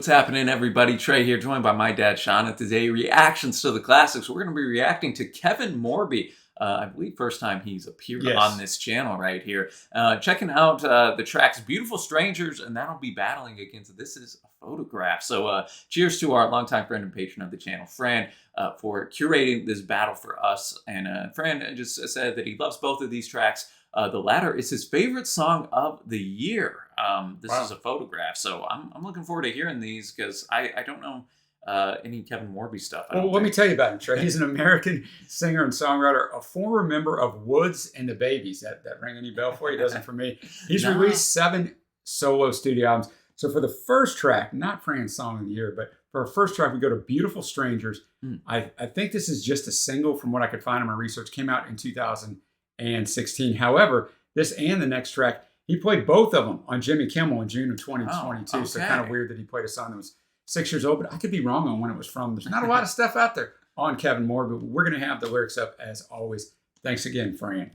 What's happening, everybody? Trey here, joined by my dad, Sean, at today reactions to the classics. We're going to be reacting to Kevin Morby. I believe first time he's appeared on this channel right here. Checking out the tracks Beautiful Strangers, and that'll be battling against This Is a Photograph. So cheers to our longtime friend and patron of the channel, Fran, for curating this battle for us. And Fran just said that he loves both of these tracks. The latter is his favorite song of the year. This is a Photograph. So I'm looking forward to hearing these because I don't know any Kevin Morby stuff. Well, let me tell you about him, Trey. He's an American singer and songwriter, a former member of Woods and the Babies. That ring any bell for you? Doesn't for me. He's released 7 solo studio albums. So for the first track, not Fran's song of the year, but for our first track, we go to Beautiful Strangers. I think this is just a single from what I could find in my research. Came out in 2016. However, this and the next track, he played both of them on Jimmy Kimmel in June of 2022. So kind of weird that he played a song that was 6 years old, but I could be wrong on when it was from. There's not a lot of stuff out there on Kevin Morby, but we're going to have the lyrics up as always. Thanks again, Fran.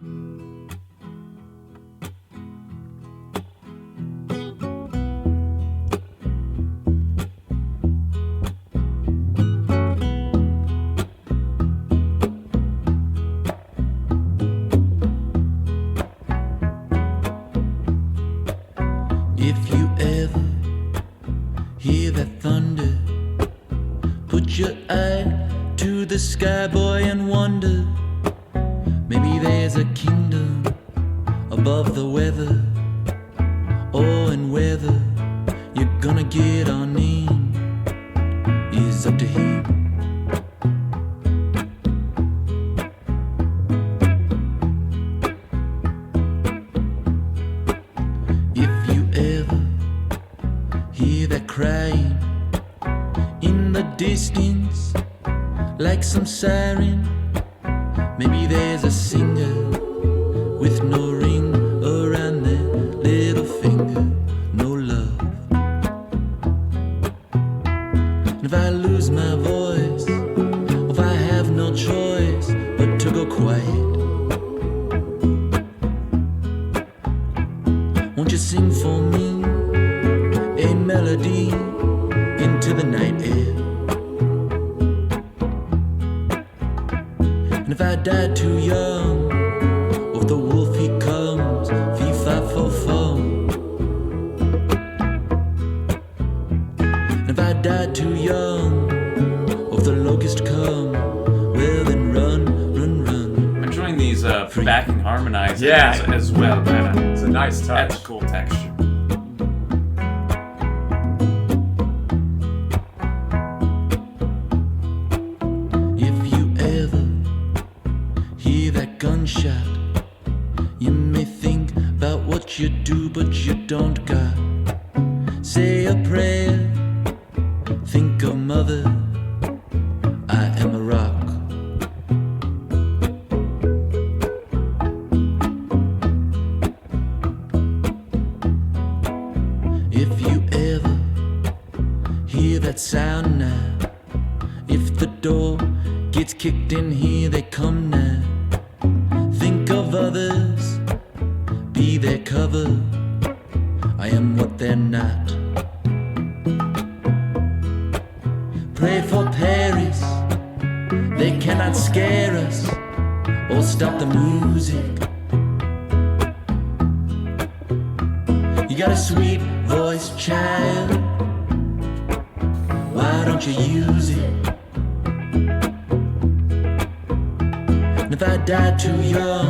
If you ever hear that thunder, put your eye to the sky, boy, and wonder. Maybe there's a kingdom above the weather. Oh, and whether you're gonna get on in is up to him. If you ever hear that crying in the distance, like some siren, maybe there's a singer with no ring around their little finger, no love. And if I lose my voice, or if I have no choice but to go quiet, won't you sing for me a melody into the night air? And if I die too young, or if the wolf he comes, fee-fi-fo-fum, and if I die too young, or if the locust come, well then run, run, run. I'm enjoying these backing harmonizing as well. It's a nice touch. That's a cool texture. If you ever hear that gunshot, you may think about what you do, but you don't got. Say a prayer, think of mother, I am a rock. If you ever hear that sound now, if the door gets kicked in here, they come now. Think of others, be their cover, I am what they're not. Pray for Paris, they cannot scare us or stop the music. You got a sweet voice, child, why don't you use it? And if I die too young,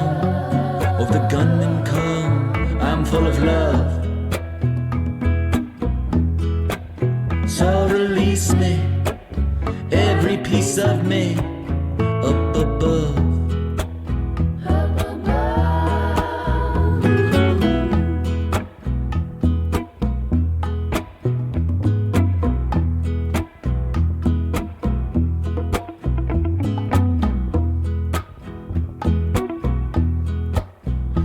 or if the gunmen come, I'm full of love. So release me, every piece of me, up above.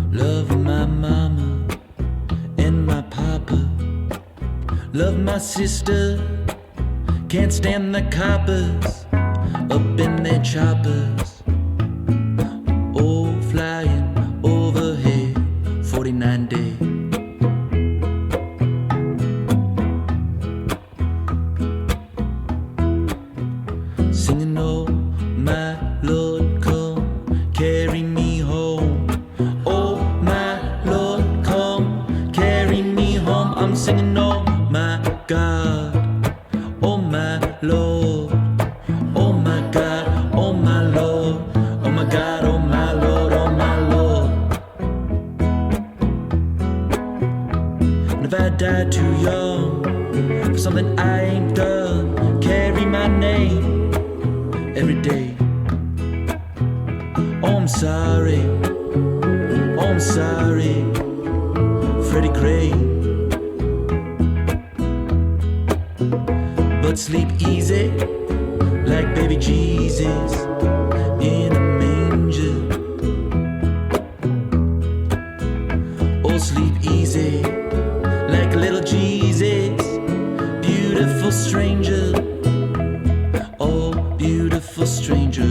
Love my mama and my papa, love my sister, can't stand the coppers up in their choppers. Oh, flying overhead, 49 day. day. Oh, I'm sorry, oh, I'm sorry, Freddie Gray. But sleep easy, like baby Jesus in a manger. Oh, sleep easy, like little Jesus, beautiful stranger. Oh, beautiful stranger.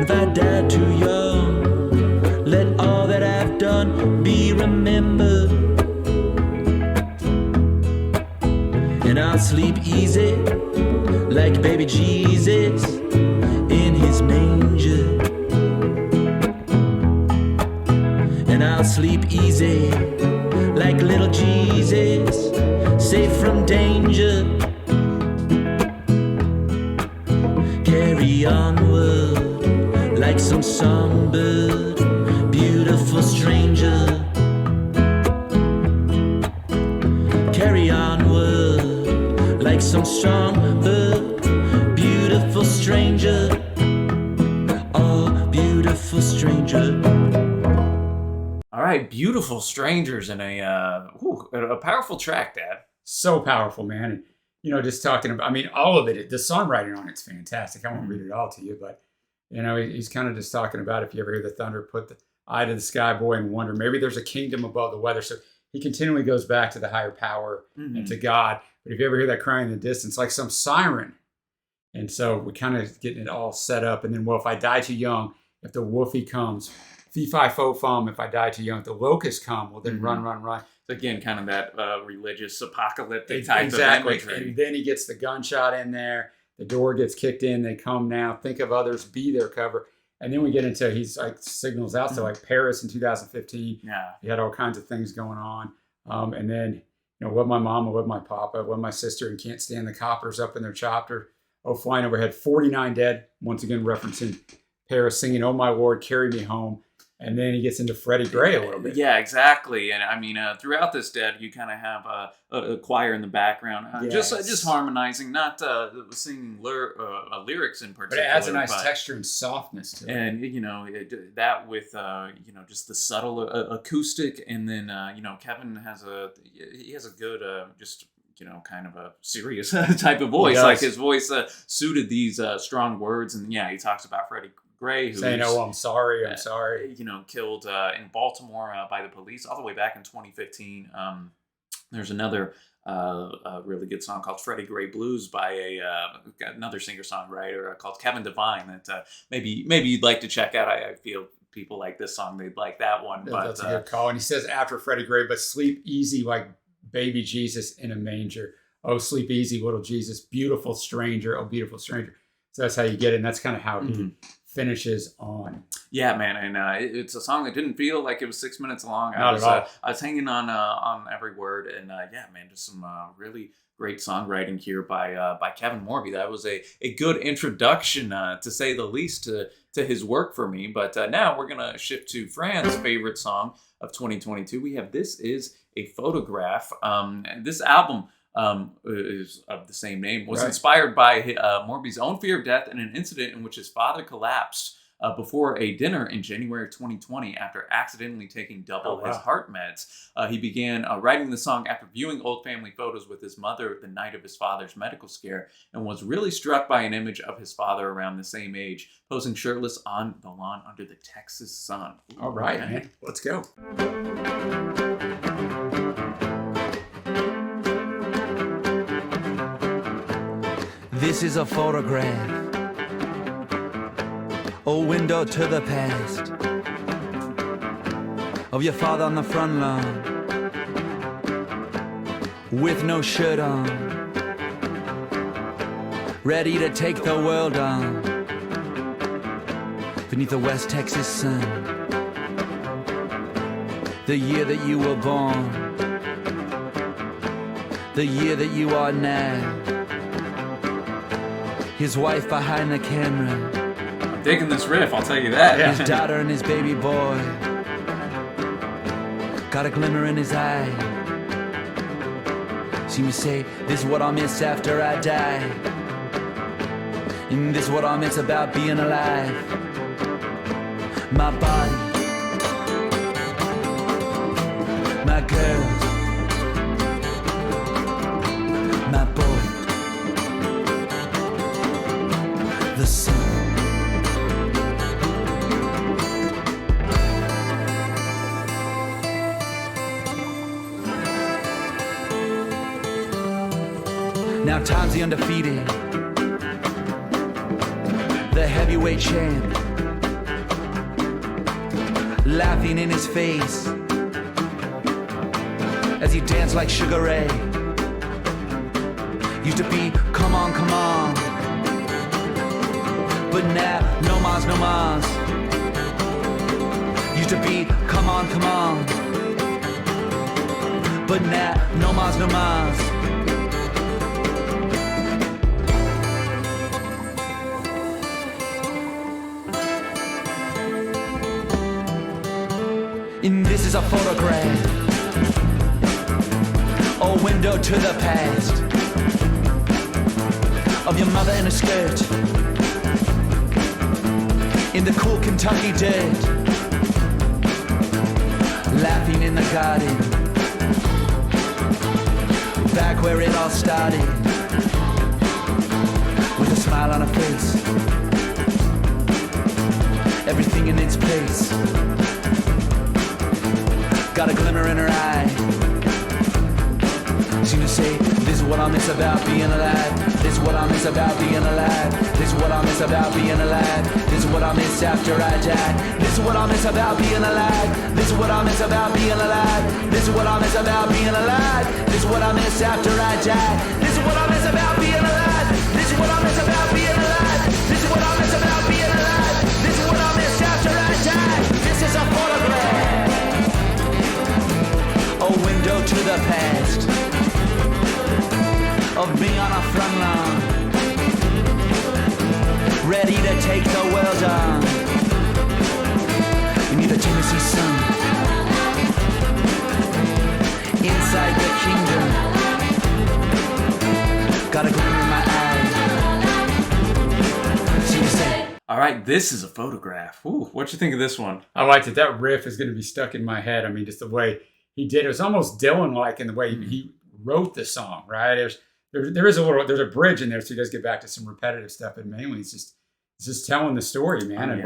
If I died too young, let all that I've done be remembered. And I'll sleep easy, like baby Jesus in his manger. And I'll sleep easy, like little Jesus, safe from danger. Carry onward, like some songbird, beautiful stranger. Carry onward, like some songbird, beautiful stranger. Oh, beautiful stranger. All right, Beautiful Strangers, and a powerful track, Dad. So powerful, man. And, you know, just talking about, I mean, all of it, the songwriting on it's fantastic. I won't read it all to you, but, you know, he's kind of just talking about, if you ever hear the thunder, put the eye to the sky, boy, and wonder, maybe there's a kingdom above the weather. So he continually goes back to the higher power and to God. But if you ever hear that crying in the distance, like some siren. And so we're kind of getting it all set up. And then, well, if I die too young, if the woofie comes, fee, fi, fo, fum, if I die too young, if the locusts come, well, then run, run, run. So again, kind of that religious apocalyptic type of imagery. And then he gets the gunshot in there. The door gets kicked in. They come now. Think of others. Be their cover. And then we get into, he's like signals out. So like Paris in 2015. Yeah. He had all kinds of things going on. And then, you know, what my mama, what my papa, what my sister, and can't stand the coppers up in their chopper. Oh, flying overhead. 49 dead. Once again, referencing Paris singing, "Oh, my Lord, carry me home." And then he gets into Freddie Gray a little bit. Yeah, exactly. And I mean, throughout this, Dad, you kind of have a choir in the background, just harmonizing, not singing lyrics in particular. But it adds a nice texture and softness to it. And you know that with you know, just the subtle acoustic, and then you know, Kevin has a good just, you know, kind of a serious type of voice. Like his voice suited these strong words, and yeah, he talks about Freddie Gray, who's saying, "Oh, I'm sorry, I'm sorry." You know, killed in Baltimore by the police all the way back in 2015. There's another really good song called "Freddie Gray Blues" by another singer-songwriter called Kevin Devine that maybe you'd like to check out. I feel people like this song; they'd like that one. Yeah, but that's a good call. And he says after Freddie Gray, "But sleep easy like baby Jesus in a manger. Oh, sleep easy, little Jesus, beautiful stranger. Oh, beautiful stranger." So that's how you get it. And that's kind of how he finishes on. Yeah, man, and it's a song that didn't feel like it was 6 minutes long. Not at all. I was hanging on every word, and yeah, man, just some really great songwriting here by Kevin Morby. That was a good introduction, to say the least, to his work for me. But now we're gonna shift to Fran's favorite song of 2022. We have "This Is a Photograph." This album is of the same name, was inspired by Morby's own fear of death and an incident in which his father collapsed before a dinner in January of 2020 after accidentally taking double his heart meds. He began writing the song after viewing old family photos with his mother the night of his father's medical scare, and was really struck by an image of his father around the same age, posing shirtless on the lawn under the Texas sun. Ooh, all right, man. Let's go. This is a photograph, a window to the past, of your father on the front lawn, with no shirt on, ready to take the world on, beneath the West Texas sun. the year that you were born, the year that you are now. His wife behind the camera, I'm digging this riff, I'll tell you that. Yeah. his daughter and his baby boy, got a glimmer in his eye. See me say, this is what I'll miss after I die, and this is what I'll miss about being alive. My body, my girls, my boy, the sun. Now Tom's the undefeated, the heavyweight champ, laughing in his face as he danced like Sugar Ray. Used to be, come on, come on, but now, no mas, no mas. Used to be, come on, but now, no mas, no mas. And this is a photograph, a window to the past, of your mother in a skirt, in the cool Kentucky dirt, laughing in the garden, back where it all started, with a smile on her face, everything in its place. Got a glimmer in her eye. Seem to say, this is what I miss about being alive. This is what I miss about being alive. This is what I miss about being alive. This is what I miss after I die. This is what I miss about being alive. This is what I miss about being alive. This is what I miss about being alive. This is what I miss after I die. This is what I miss about being alive. This is what I miss about being alive. This is what I miss about being alive. This is what I miss after I die. This is a photograph, a window to the past, of me on a front lawn, ready to take the world on, beneath the Tennessee sun, inside the kingdom, got a glimmer in my eye. See you say, All right, this is a photograph. Ooh, what you think of this one? I liked it. That riff is going to be stuck in my head. I mean, just the way he did it. It was almost Dylan-like in the way he wrote the song, right? There's a bridge in there, so he does get back to some repetitive stuff, but mainly it's just telling the story, man. Oh, And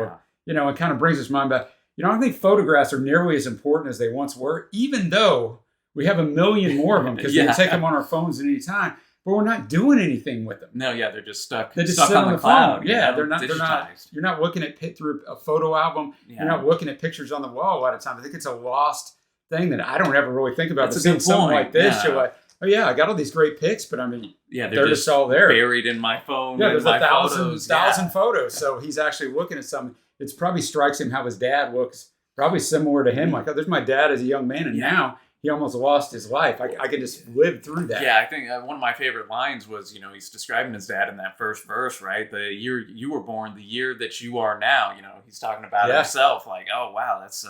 yeah. it kind of brings us mind back. I don't think photographs are nearly as important as they once were, even though we have a million more of them because we Yeah. can take them on our phones at any time, but we're not doing anything with them. No, yeah, they're just stuck. They just stuck sit on the cloud. phone. Yeah, you know, they're not. digitized. You're not looking at through a photo album. Yeah. You're not looking at pictures on the wall a lot of times. I think it's a lost thing that I don't ever really think about. That's But a good seeing something point. like this, Yeah. you're like, oh yeah, I got all these great pics, but I mean, Yeah, they're just all there. buried in my phone. Yeah, in there's my 1,000 photos. thousand photos. So he's actually looking at something. It's probably strikes him how his dad looks, probably similar to him. Like, oh, there's my dad as a young man, and Yeah. now he almost lost his life. I can just live through that. Yeah, I think one of my favorite lines was, he's describing his dad in that first verse, right? The year you were born, the year that you are now. He's talking about Yeah. himself, like, oh wow, that's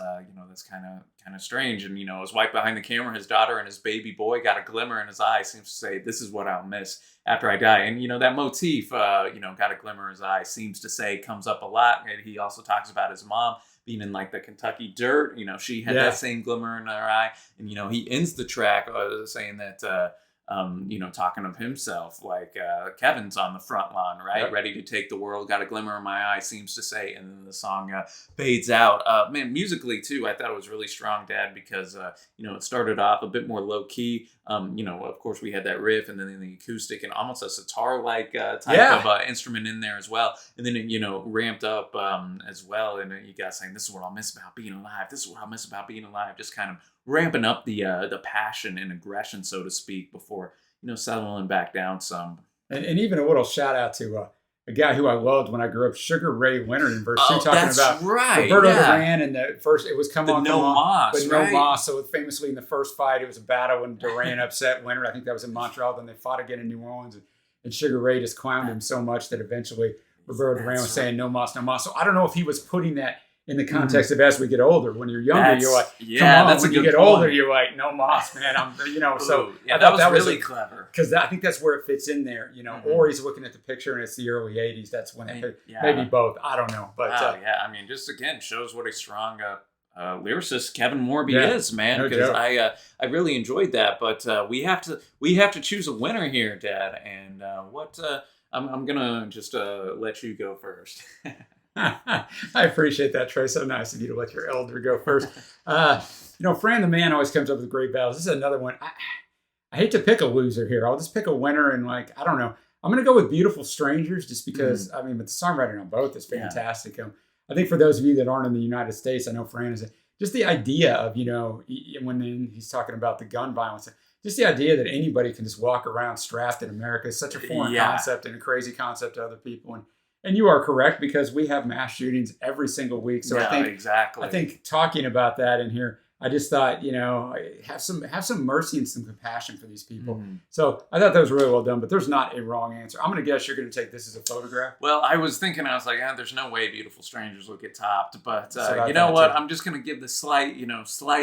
that's kind of strange. And his wife behind the camera, his daughter, and his baby boy got a glimmer in his eye. Seems to say, this is what I'll miss after I die. And that motif, got a glimmer in his eye, seems to say comes up a lot. And he also talks about his mom being in like the Kentucky dirt. She had Yeah. that same glimmer in her eye. And he ends the track saying that talking of himself, like Kevin's on the front lawn, right? Yep. Ready to take the world, got a glimmer in my eye, seems to say, and then the song fades out. Man, musically too, I thought it was really strong, Dad, because it started off a bit more low key. Of course we had that riff, and then the acoustic and almost a sitar-like type Yeah. of instrument in there as well, and then it ramped up as well, and you guys saying, "This is what I'll miss about being alive. This is what I'll miss about being alive." Just kind of ramping up the passion and aggression, so to speak, before settling back down some. And even a little shout out to a guy who I loved when I grew up, Sugar Ray Leonard in verse 2, talking that's about right. Roberto Duran, and the first, it was come The on, no come on, moss, but no right? moss. So famously in the first fight, it was a battle when Duran upset Leonard. I think that was in Montreal. Then they fought again in New Orleans, and Sugar Ray just clowned him so much that eventually Roberto Duran was saying no moss, no moss. So I don't know if he was putting that in the context of as we get older. When you're younger, you're like, come on. That's when you get older, you're like, no moss, man. So yeah, that was really clever. Because I think that's where it fits in there, Or he's looking at the picture and it's the early '80s. That's when maybe both. I don't know, but I mean, just again shows what a strong lyricist Kevin Morby is, man. Because I really enjoyed that, but we have to choose a winner here, Dad. And I'm gonna just let you go first. I appreciate that, Trey. So nice of you to let your elder go first. Fran the Man always comes up with great battles. This is another one. I hate to pick a loser here. I'll just pick a winner and I don't know. I'm going to go with Beautiful Strangers just because, but the songwriting on both is fantastic. I think for those of you that aren't in the United States, I know Fran is just the idea of, when he's talking about the gun violence, just the idea that anybody can just walk around strapped in America is such a foreign concept and a crazy concept to other people. And you are correct because we have mass shootings every single week. So I think talking about that in here, I just thought, have some mercy and some compassion for these people. Mm-hmm. So I thought that was really well done, but there's not a wrong answer. I'm going to guess you're going to take this as a photograph. Well, I was thinking, I was like, there's no way Beautiful Strangers will get topped. But you know what? I'm just going to give the slight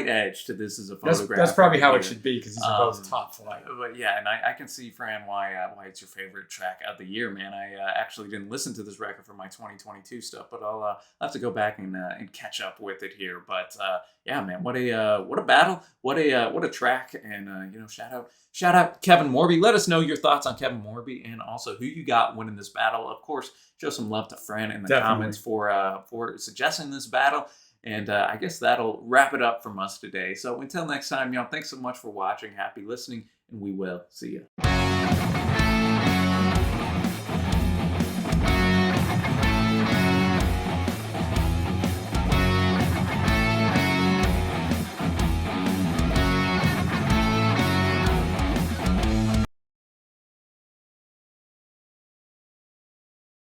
edge to this as a photograph. That's probably how it should be because these are both top flight. But yeah, and I can see, Fran, why it's your favorite track of the year, man. I actually didn't listen to this record for my 2022 stuff, but I'll have to go back and catch up with it here. But yeah, man, what a battle, what a track, and shout out Kevin Morby. Let us know your thoughts on Kevin Morby and also who you got winning this battle. Of course, show some love to Fran in the comments for suggesting this battle. And I guess that'll wrap it up from us today. So until next time, y'all, thanks so much for watching. Happy listening, and we will see you.